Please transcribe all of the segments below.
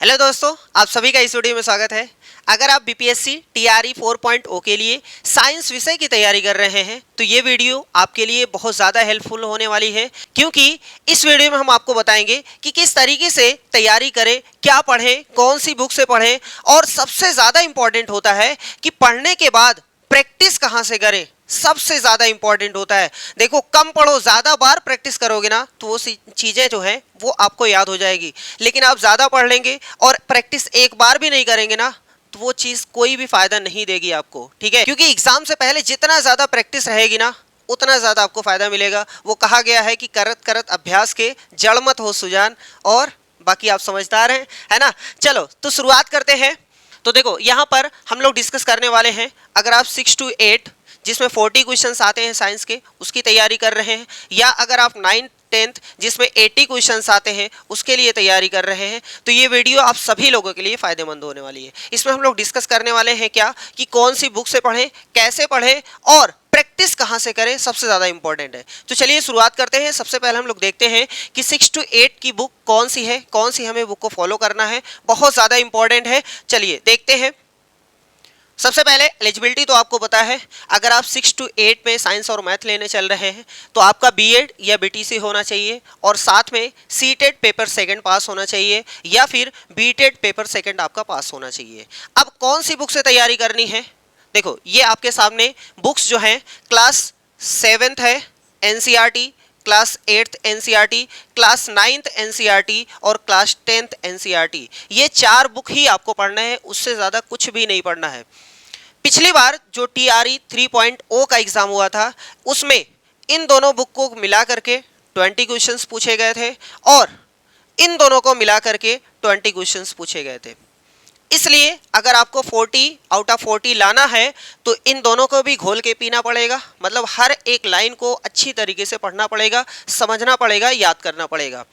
Hello दोस्तों, आप सभी का इस वीडियो में स्वागत है। अगर आप बीपीएससी टीआरई 4.0 के लिए साइंस विषय की तैयारी कर रहे हैं तो ये वीडियो आपके लिए बहुत ज़्यादा हेल्पफुल होने वाली है, क्योंकि इस वीडियो में हम आपको बताएंगे कि किस तरीके से तैयारी करें, क्या पढ़ें, कौन सी बुक से पढ़ें, और सबसे ज़्यादा इम्पॉर्टेंट होता है कि पढ़ने के बाद प्रैक्टिस कहाँ से करें। सबसे ज़्यादा इंपॉर्टेंट होता है। देखो, कम पढ़ो, ज़्यादा बार प्रैक्टिस करोगे ना तो वो चीज़ें जो हैं वो आपको याद हो जाएगी। लेकिन आप ज़्यादा पढ़ लेंगे और प्रैक्टिस एक बार भी नहीं करेंगे ना तो वो चीज़ कोई भी फ़ायदा नहीं देगी आपको। ठीक है, क्योंकि एग्ज़ाम से पहले जितना ज़्यादा प्रैक्टिस रहेगी ना उतना ज़्यादा आपको फ़ायदा मिलेगा। वो कहा गया है कि करत करत अभ्यास के जड़ मत हो सुजान, और बाकी आप समझदार हैं, है ना। चलो तो शुरुआत करते हैं। तो देखो, यहाँ पर हम लोग डिस्कस करने वाले हैं, अगर आप 6 to 8 जिसमें 40 क्वेश्चंस आते हैं साइंस के उसकी तैयारी कर रहे हैं, या अगर आप 9th 10th जिसमें 80 क्वेश्चंस आते हैं उसके लिए तैयारी कर रहे हैं, तो ये वीडियो आप सभी लोगों के लिए फ़ायदेमंद होने वाली है। इसमें हम लोग डिस्कस करने वाले हैं क्या कि कौन सी बुक से पढ़ें, कैसे पढ़ें और प्रैक्टिस कहाँ से करें, सबसे ज़्यादा इंपॉर्टेंट है। तो चलिए शुरुआत करते हैं। सबसे पहले हम लोग देखते हैं कि 6 to 8 की बुक कौन सी है, कौन सी हमें बुक को फॉलो करना है, बहुत ज़्यादा इंपॉर्टेंट है। चलिए देखते हैं। सबसे पहले एलिजिबिलिटी तो आपको पता है, अगर आप 6 to 8 में साइंस और मैथ लेने चल रहे हैं तो आपका बीएड या बीटीसी होना चाहिए, और साथ में सीटेट पेपर सेकंड पास होना चाहिए, या फिर बीटेट पेपर सेकंड आपका पास होना चाहिए। अब कौन सी बुक से तैयारी करनी है, देखो ये आपके सामने बुक्स जो हैं, क्लास 7th है NCERT, class 8th NCERT, class 9th NCERT और क्लास 10th एनसीईआरटी। ये 4 बुक ही आपको पढ़ना है, उससे ज़्यादा कुछ भी नहीं पढ़ना है। पिछली बार जो टीआरई 3.0 का एग्ज़ाम हुआ था उसमें इन दोनों बुक को मिला करके 20 क्वेश्चंस पूछे गए थे, और इन दोनों को मिला करके 20 क्वेश्चंस पूछे गए थे। इसलिए अगर आपको 40 आउट ऑफ 40 लाना है तो इन दोनों को भी घोल के पीना पड़ेगा। मतलब हर एक लाइन को अच्छी तरीके से पढ़ना पड़ेगा, समझना पड़ेगा, याद करना पड़ेगा।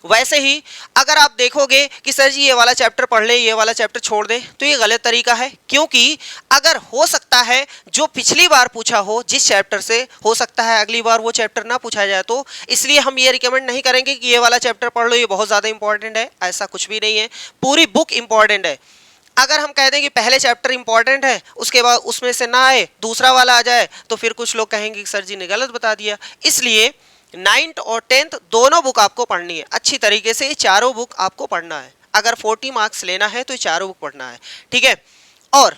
वैसे ही अगर आप देखोगे कि सर जी ये वाला चैप्टर पढ़ ले, ये वाला चैप्टर छोड़ दें, तो ये गलत तरीका है। क्योंकि अगर हो सकता है जो पिछली बार पूछा हो जिस चैप्टर से, हो सकता है अगली बार वो चैप्टर ना पूछा जाए, तो इसलिए हम ये रिकमेंड नहीं करेंगे कि ये वाला चैप्टर पढ़ लो, ये बहुत ज़्यादा इंपॉर्टेंट है। ऐसा कुछ भी नहीं है, पूरी बुक इंपॉर्टेंट है। अगर हम कह दें कि पहले चैप्टर इंपॉर्टेंट है, उसके बाद उसमें से ना आए, दूसरा वाला आ जाए, तो फिर कुछ लोग कहेंगे कि सर जी ने गलत बता दिया। इसलिए 9th और 10th दोनों बुक आपको पढ़नी है अच्छी तरीके से। ये चारों बुक आपको पढ़ना है। अगर 40 मार्क्स लेना है तो ये चारों बुक पढ़ना है, ठीक है। और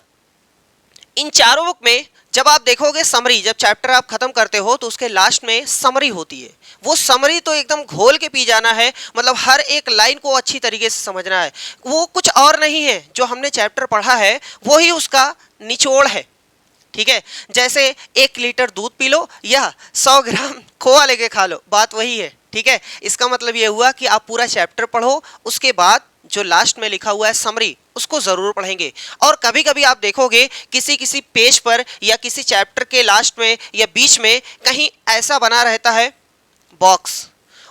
इन चारों बुक में जब आप देखोगे समरी, जब चैप्टर आप खत्म करते हो तो उसके लास्ट में समरी होती है। वो समरी तो एकदम घोल के पी जाना है, मतलब हर एक लाइन को अच्छी तरीके से समझना है। वो कुछ और नहीं है, जो हमने चैप्टर पढ़ा है वही उसका निचोड़ है, ठीक है। जैसे 1 लीटर दूध पी लो या 100 ग्राम खोआ लेके खा लो, बात वही है, ठीक है। इसका मतलब ये हुआ कि आप पूरा चैप्टर पढ़ो, उसके बाद जो लास्ट में लिखा हुआ है समरी उसको ज़रूर पढ़ेंगे। और कभी कभी आप देखोगे किसी किसी पेज पर या किसी चैप्टर के लास्ट में या बीच में कहीं ऐसा बना रहता है बॉक्स,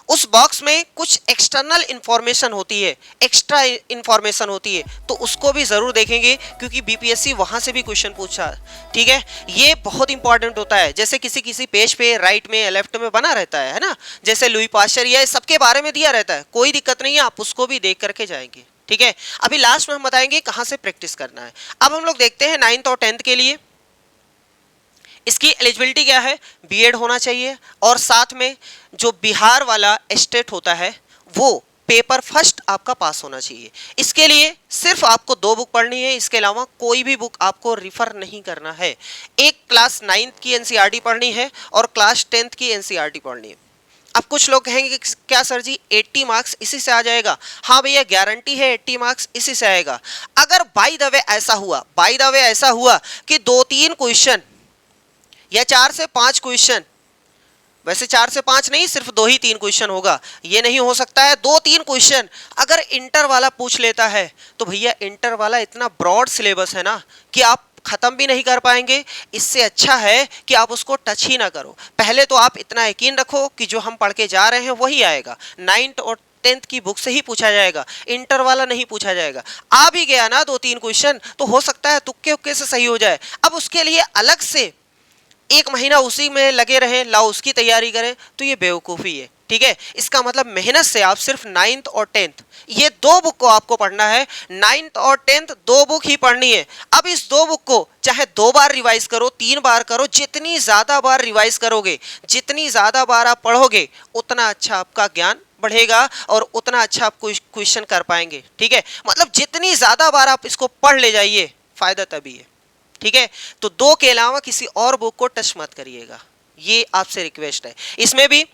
उस बॉक्स में कुछ एक्सटर्नल इंफॉर्मेशन होती है, एक्स्ट्रा इंफॉर्मेशन होती है, तो उसको भी ज़रूर देखेंगे, क्योंकि बीपीएससी वहाँ से भी क्वेश्चन पूछा, ठीक है। ये बहुत इंपॉर्टेंट होता है। जैसे किसी किसी पेज पे राइट में लेफ्ट में बना रहता है ना, जैसे लुई पाश्चर, ये सबके बारे में दिया रहता है, कोई दिक्कत नहीं है, आप उसको भी देख करके जाएंगे, ठीक है। अभी लास्ट में हम बताएंगे कहाँ से प्रैक्टिस करना है। अब हम लोग देखते हैं 9th और 10th के लिए इसकी एलिजिबिलिटी क्या है। बीएड होना चाहिए, और साथ में जो बिहार वाला स्टेट होता है वो पेपर फर्स्ट आपका पास होना चाहिए। इसके लिए सिर्फ आपको 2 बुक पढ़नी है, इसके अलावा कोई भी बुक आपको रिफर नहीं करना है। एक क्लास 9th की एनसीईआरटी पढ़नी है और क्लास 10th की एनसीईआरटी पढ़नी है। अब कुछ लोग कहेंगे कि क्या सर जी 80 मार्क्स इसी से आ जाएगा। हाँ भैया, गारंटी है 80 मार्क्स इसी से आएगा। अगर बाय द वे ऐसा हुआ कि 2-3 क्वेश्चन या 4 से 5 क्वेश्चन, वैसे 4 से 5 नहीं, सिर्फ 2 ही 3 क्वेश्चन होगा, ये नहीं हो सकता है 2-3 क्वेश्चन अगर इंटर वाला पूछ लेता है, तो भैया इंटर वाला इतना ब्रॉड सिलेबस है ना कि आप खत्म भी नहीं कर पाएंगे। इससे अच्छा है कि आप उसको टच ही ना करो। पहले तो आप इतना यकीन रखो कि जो हम पढ़ के जा रहे हैं वही आएगा, 9th और 10th की बुक से ही पूछा जाएगा, इंटर वाला नहीं पूछा जाएगा। आ भी गया ना 2-3 क्वेश्चन तो हो सकता है तुक्के उक्के से सही हो जाए। अब उसके लिए अलग से 1 महीना उसी में लगे रहें, लाओ उसकी तैयारी करें, तो ये बेवकूफ़ी है, ठीक है, इसका मतलब मेहनत से आप सिर्फ 9th और 10th ये दो बुक को आपको पढ़ना है। 9th और 10th दो बुक ही पढ़नी है। अब इस दो बुक को चाहे 2 बार रिवाइज करो, 3 बार करो, जितनी ज्यादा बार रिवाइज करोगे, जितनी ज्यादा बार आप पढ़ोगे, उतना अच्छा आपका ज्ञान बढ़ेगा और उतना अच्छा आप क्वेश्चन कर पाएंगे। ठीक है, मतलब जितनी ज्यादा बार आप इसको पढ़ ले जाइए, फायदा तभी है। ठीक है, तो 2 के अलावा किसी और बुक को टच मत करिएगा, ये आपसे रिक्वेस्ट है। इसमें भी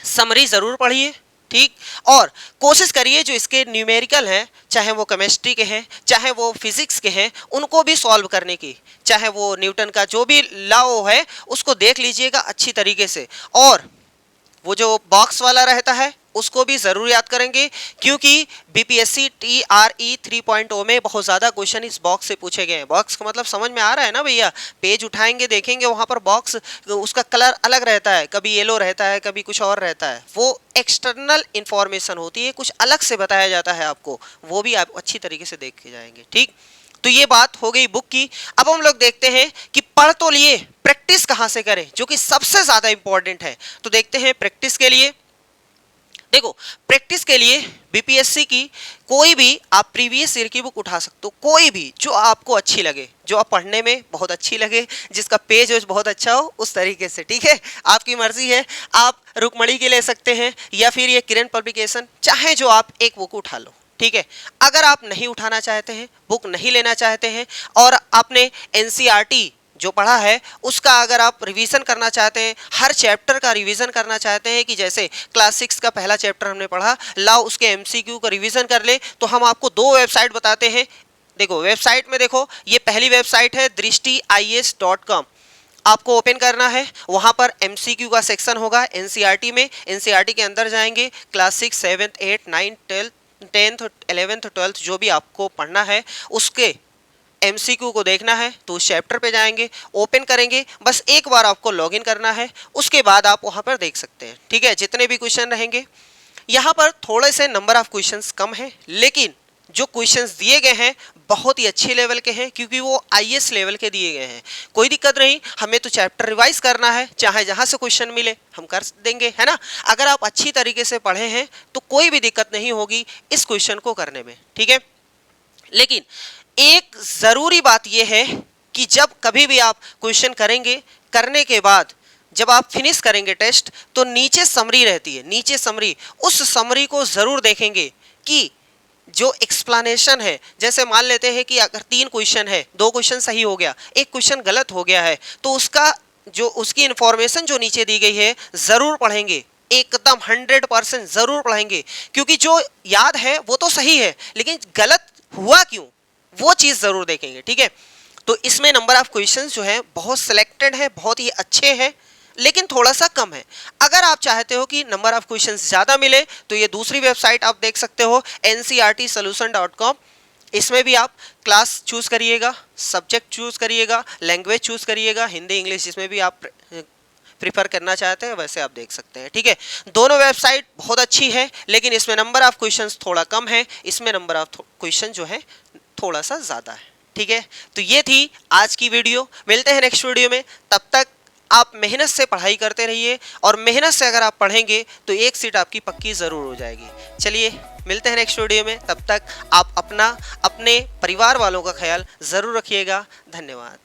समरी जरूर पढ़िए, ठीक, और कोशिश करिए जो इसके न्यूमेरिकल हैं, चाहे वो केमिस्ट्री के हैं, चाहे वो फिजिक्स के हैं, उनको भी सॉल्व करने की, चाहे वो न्यूटन का जो भी लॉ है उसको देख लीजिएगा अच्छी तरीके से। और वो जो बॉक्स वाला रहता है उसको भी जरूर याद करेंगे, क्योंकि बीपीएससी टीआरई 3.0 में बहुत ज्यादा क्वेश्चन इस बॉक्स से पूछे गए हैं। बॉक्स का मतलब समझ में आ रहा है ना भैया? पेज उठाएंगे देखेंगे वहां पर बॉक्स, उसका कलर अलग रहता है, कभी येलो रहता है, कभी कुछ और रहता है, वो एक्सटर्नल इंफॉर्मेशन होती है, कुछ अलग से बताया जाता है आपको, वो भी आप अच्छी तरीके से देख के जाएंगे। ठीक, तो ये बात हो गई बुक की। अब हम लोग देखते हैं कि पढ़ तो लिए, प्रैक्टिस कहां से करें, जो कि सबसे ज्यादा इंपॉर्टेंट है। तो देखते हैं प्रैक्टिस के लिए। देखो, प्रैक्टिस के लिए बीपीएससी की कोई भी आप प्रीवियस ईयर की बुक उठा सकते हो, कोई भी जो आपको अच्छी लगे, जो आप पढ़ने में बहुत अच्छी लगे, जिसका पेज वेज बहुत अच्छा हो, उस तरीके से। ठीक है, आपकी मर्जी है, आप रुकमणी की ले सकते हैं या फिर ये किरण पब्लिकेशन, चाहे जो आप एक बुक उठा लो। ठीक है, अगर आप नहीं उठाना चाहते हैं, बुक नहीं लेना चाहते हैं, और आपने एनसीईआरटी जो पढ़ा है उसका अगर आप रिवीजन करना चाहते हैं, हर चैप्टर का रिवीजन करना चाहते हैं, कि जैसे क्लास 6 का पहला चैप्टर हमने पढ़ा, लाओ उसके एमसीक्यू का रिवीजन कर ले, तो हम आपको 2 वेबसाइट बताते हैं। देखो वेबसाइट में, देखो ये पहली वेबसाइट है drishtiis.com, आपको ओपन करना है, वहां पर एमसीक्यू का सेक्शन होगा एनसीईआरटी में। एनसीईआरटी के अंदर जाएंगे, क्लास 6, 7, 8, 9, 10th, 11th, 12th जो भी आपको पढ़ना है उसके एमसीक्यू को देखना है, तो उस चैप्टर पे जाएंगे, ओपन करेंगे, बस एक बार आपको लॉगिन करना है, उसके बाद आप वहां पर देख सकते हैं। ठीक है, जितने भी क्वेश्चन रहेंगे, यहाँ पर थोड़े से नंबर ऑफ क्वेश्चंस कम है, लेकिन जो क्वेश्चंस दिए गए हैं बहुत ही अच्छे लेवल के हैं, क्योंकि वो आईएएस लेवल के दिए गए हैं। कोई दिक्कत नहीं, हमें तो चैप्टर रिवाइज करना है, चाहे जहां से क्वेश्चन मिले हम कर देंगे, है ना। अगर आप अच्छी तरीके से पढ़े हैं तो कोई भी दिक्कत नहीं होगी इस क्वेश्चन को करने में। ठीक है, लेकिन एक जरूरी बात यह है कि जब कभी भी आप क्वेश्चन करेंगे, करने के बाद जब आप फिनिश करेंगे टेस्ट, तो नीचे समरी रहती है, नीचे समरी, उस समरी को जरूर देखेंगे कि जो एक्सप्लेनेशन है, जैसे मान लेते हैं कि अगर 3 क्वेश्चन है, 2 क्वेश्चन सही हो गया, एक क्वेश्चन गलत हो गया है, तो उसका जो उसकी इंफॉर्मेशन जो नीचे दी गई है जरूर पढ़ेंगे, एकदम 100% जरूर पढ़ेंगे, क्योंकि जो याद है वो तो सही है, लेकिन गलत हुआ क्यों वो चीज जरूर देखेंगे। ठीक है, तो इसमें नंबर ऑफ क्वेश्चंस जो है बहुत सिलेक्टेड है, बहुत ही अच्छे हैं, लेकिन थोड़ा सा कम है। अगर आप चाहते हो कि नंबर ऑफ क्वेश्चंस ज्यादा मिले, तो ये दूसरी वेबसाइट आप देख सकते हो ncrtsolution.com। इसमें भी आप क्लास चूज करिएगा, सब्जेक्ट चूज करिएगा, लैंग्वेज चूज करिएगा, हिंदी इंग्लिश जिसमें भी आप प्रिफर करना चाहते हैं वैसे आप देख सकते हैं। ठीक है, दोनों वेबसाइट बहुत अच्छी है, लेकिन इसमें नंबर ऑफ क्वेश्चंस थोड़ा कम है, इसमें नंबर ऑफ क्वेश्चन जो है थोड़ा सा ज़्यादा है। ठीक है, तो ये थी आज की वीडियो, मिलते हैं नेक्स्ट वीडियो में। तब तक आप मेहनत से पढ़ाई करते रहिए, और मेहनत से अगर आप पढ़ेंगे तो एक सीट आपकी पक्की ज़रूर हो जाएगी। चलिए मिलते हैं नेक्स्ट वीडियो में, तब तक आप अपने परिवार वालों का ख्याल ज़रूर रखिएगा। धन्यवाद।